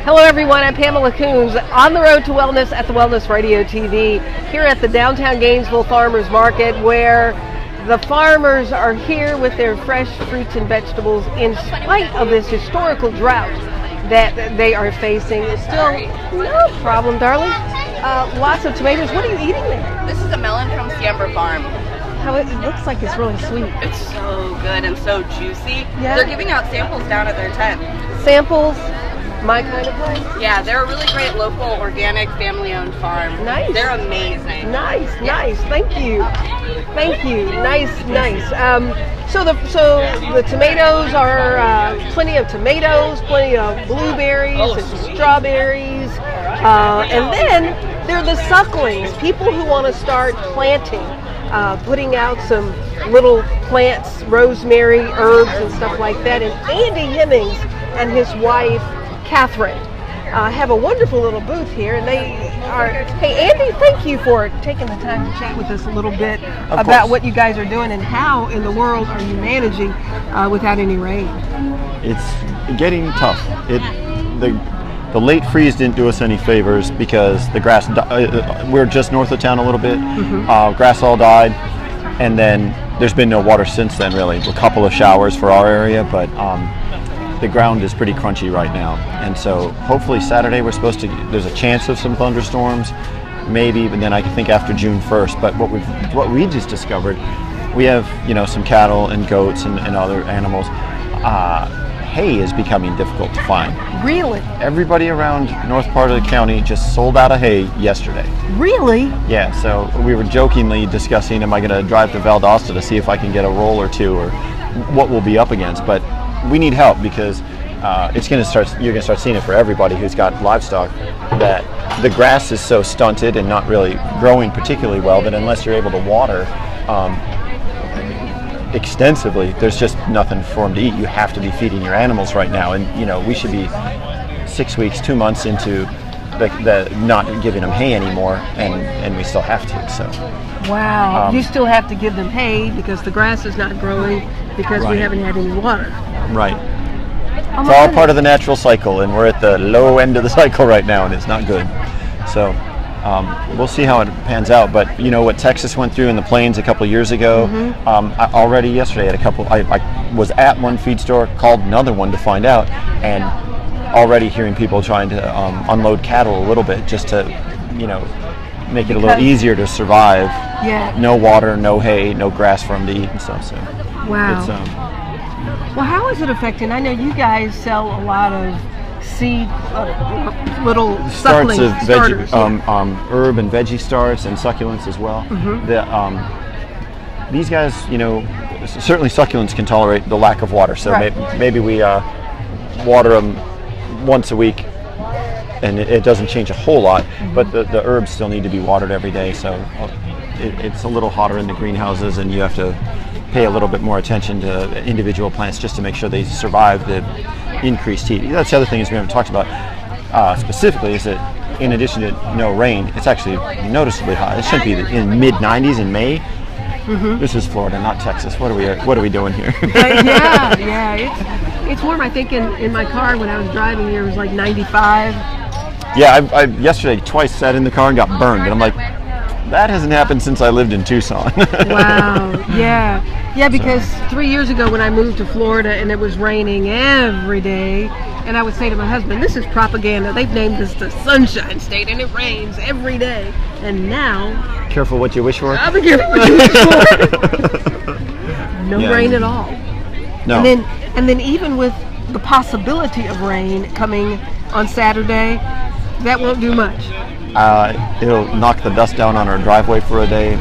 Hello everyone, I'm Pamela Coons on the road to wellness at the Wellness Radio TV here at the downtown Gainesville Farmers Market, where the farmers are here with their fresh fruits and vegetables in spite of this historical drought that they are facing. It's still no problem, darling. Lots of tomatoes. What are you eating there? This is a melon from Siember Farm. How it looks like it's really sweet. It's so good and so juicy. Yeah. They're giving out samples down at their tent. Samples, my kind of place. Yeah, they're a really great local, organic, family-owned farm. Nice. They're amazing. Nice. Thank you. Nice. So the tomatoes are plenty of tomatoes, plenty of blueberries and strawberries, and then there are the sucklings. People who want to start planting, putting out some little plants, rosemary, herbs, and stuff like that. And Andy Hemmings and his wife Catherine have a wonderful little booth here, and they are. Hey, Andy, thank you for taking the time to chat with us a little bit about what you guys are doing and how in the world are you managing without any rain. It's getting tough. The late freeze didn't do us any favors because the grass. We're just north of town a little bit. Grass all died, and then there's been no water since then. Really, a couple of showers for our area, but. The ground is pretty crunchy right now, and so hopefully Saturday there's a chance of some thunderstorms, maybe, but then I think after June 1st. But what we just discovered, we have some cattle and goats and other animals. Hay is becoming difficult to find. Really? Everybody around north part of the county just sold out of hay yesterday. Really? Yeah, so we were jokingly discussing, am I going to drive to Valdosta to see if I can get a roll or two, or what we'll be up against, but we need help because you're going to start seeing it for everybody who's got livestock, that the grass is so stunted and not really growing particularly well that unless you're able to water extensively, there's just nothing for them to eat. You have to be feeding your animals right now, and we should be 6 weeks, 2 months into the not giving them hay anymore, and we still have to. So wow, you still have to give them hay because the grass is not growing because we haven't had any water. Right. It's all part of the natural cycle, and we're at the low end of the cycle right now, and it's not good. So we'll see how it pans out. But what Texas went through in the plains a couple of years ago, already yesterday at I was at one feed store, called another one to find out, and already hearing people trying to unload cattle a little bit just to make it a little easier to survive. Yeah. No water, no hay, no grass for them to eat and stuff. So wow. Well, how is it affecting? I know you guys sell a lot of seed, little starts of starters. Herb and veggie starts and succulents as well. These guys, certainly succulents can tolerate the lack of water. So maybe we water them once a week, and it doesn't change a whole lot. But the herbs still need to be watered every day. So it's a little hotter in the greenhouses, and you have to pay a little bit more attention to individual plants just to make sure they survive the increased heat. That's the other thing is we haven't talked about specifically, is that in addition to no rain, it's actually noticeably hot. It should be in mid-90s in May. This is Florida, not Texas. What are we doing here? It's warm. I think in my car when I was driving here it was like 95. Yeah, I yesterday twice sat in the car and got burned, and I'm like, that hasn't happened since I lived in Tucson. Wow. Yeah, because 3 years ago when I moved to Florida and it was raining every day, and I would say to my husband, this is propaganda. They've named this the Sunshine State and it rains every day. And now... Careful what you wish for? I'll be careful what you wish for. No rain at all. No. And then even with the possibility of rain coming on Saturday, that won't do much. It'll knock the dust down on our driveway for a day.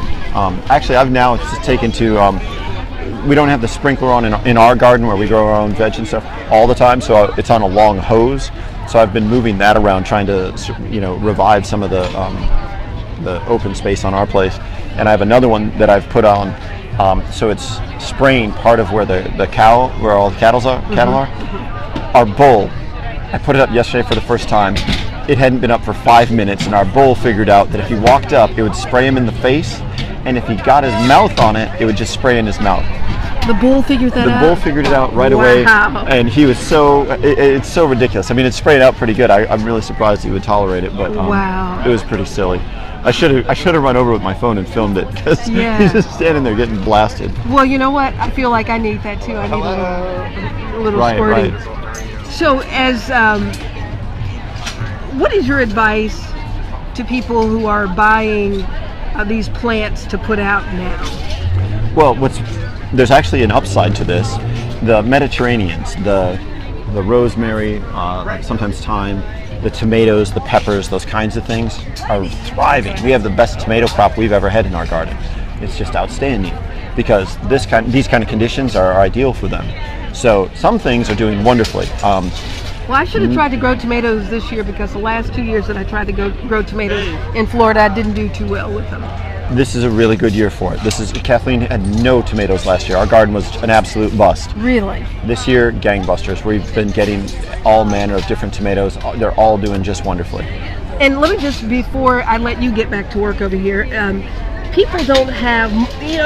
Actually, I've now just taken to, we don't have the sprinkler on in our garden where we grow our own veg and stuff all the time, so it's on a long hose. So I've been moving that around, trying to revive some of the open space on our place. And I have another one that I've put on, so it's spraying part of where where all the cattle are. Our bull, I put it up yesterday for the first time. It hadn't been up for 5 minutes, and our bull figured out that if he walked up, it would spray him in the face, and if he got his mouth on it, it would just spray in his mouth. The bull figured that The out? bull figured it out right Wow. away, and he was it's so ridiculous. I mean, it sprayed out pretty good. I'm really surprised he would tolerate it, but Wow. it was pretty silly. I should have run over with my phone and filmed it because Yeah. he's just standing there getting blasted. Well, you know what? I feel like I need that too. I need a little Right, squirting. right. So, what is your advice to people who are buying these plants to put out now? Well, there's actually an upside to this. The Mediterraneans, the rosemary, sometimes thyme, the tomatoes, the peppers, those kinds of things are thriving. We have the best tomato crop we've ever had in our garden. It's just outstanding because these kind of conditions are ideal for them. So some things are doing wonderfully. Well, I should have tried to grow tomatoes this year because the last 2 years that I tried to grow tomatoes in Florida, I didn't do too well with them. This is a really good year for it. Kathleen had no tomatoes last year. Our garden was an absolute bust. Really? This year, gangbusters. We've been getting all manner of different tomatoes. They're all doing just wonderfully. And let me just, before I let you get back to work over here, people don't have,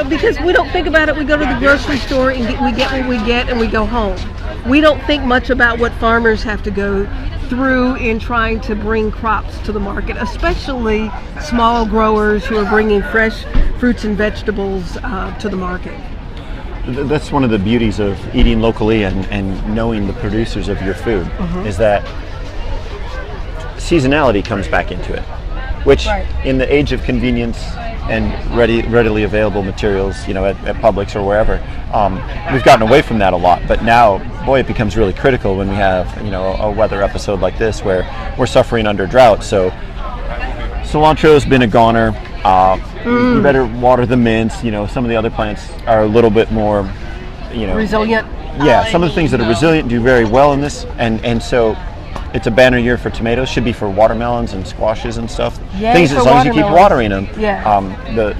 because we don't think about it. We go to the grocery store and we get what we get and we go home. We don't think much about what farmers have to go through in trying to bring crops to the market, especially small growers who are bringing fresh fruits and vegetables to the market. That's one of the beauties of eating locally and knowing the producers of your food, is that seasonality comes back into it, which in the age of convenience and readily available materials, at Publix or wherever, we've gotten away from that a lot. But now, boy, it becomes really critical when we have, a weather episode like this where we're suffering under drought. So cilantro's been a goner. You better water the mints. Some of the other plants are a little bit more, Resilient. Yeah, some of the things that are resilient do very well in this, and so it's a banner year for tomatoes. Should be for watermelons and squashes and stuff. Yay, things for as long as you keep watering them. Yeah.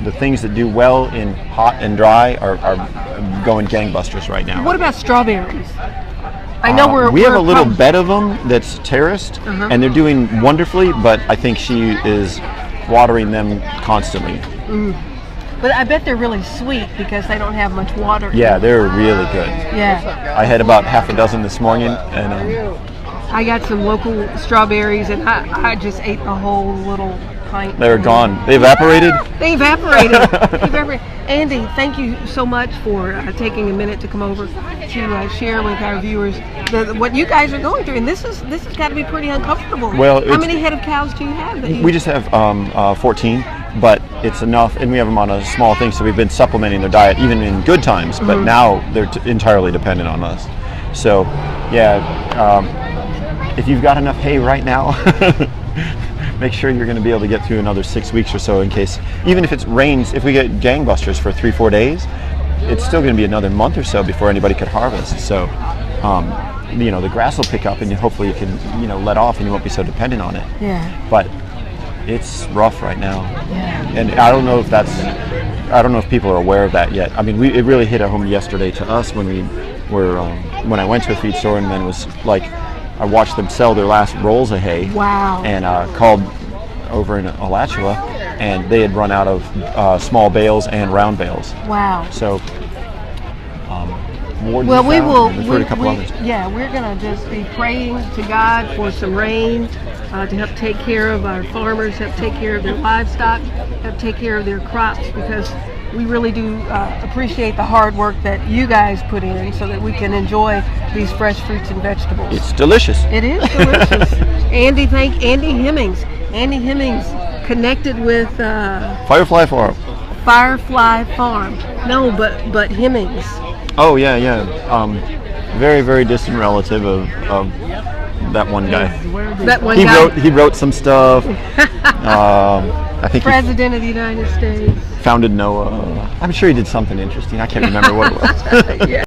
The things that do well in hot and dry are going gangbusters right now. What about strawberries? I know we have a little bed of them that's terraced, and they're doing wonderfully. But I think she is watering them constantly. But I bet they're really sweet because they don't have much water. Yeah, they're really good. Yeah. I had about half a dozen this morning, and I got some local strawberries, and I just ate the whole little pint. they're gone. They evaporated. They evaporated. Andy, thank you so much for taking a minute to come over to share with our viewers what you guys are going through. And this has got to be pretty uncomfortable. Well, how many head of cows do you have? We just have 14, but it's enough, and we have them on a small thing, so we've been supplementing their diet even in good times. But now they're entirely dependent on us. So, if you've got enough hay right now, make sure you're going to be able to get through another 6 weeks or so in case, even if it rains, if we get gangbusters for 3-4 days, it's still going to be another month or so before anybody could harvest. So, the grass will pick up and hopefully you can, let off and you won't be so dependent on it. Yeah. But it's rough right now. Yeah. And I don't know if people are aware of that yet. I mean, it really hit home yesterday to us when when I went to a feed store, and then it was like, I watched them sell their last rolls of hay. Wow. And called over in Alachua, and they had run out of small bales and round bales. Wow. So, well, we will. We're going to just be praying to God for some rain to help take care of our farmers, help take care of their livestock, help take care of their crops, because we really do appreciate the hard work that you guys put in so that we can enjoy these fresh fruits and vegetables. It's delicious. It is delicious. Andy Hemmings. Andy Hemmings connected with Firefly Farm. Firefly Farm. No, but Hemmings. Oh yeah. Very, very distant relative of that one guy. That one guy. He wrote some stuff. I think President of the United States. Founded NOAA. I'm sure he did something interesting. I can't remember what it was. Yeah.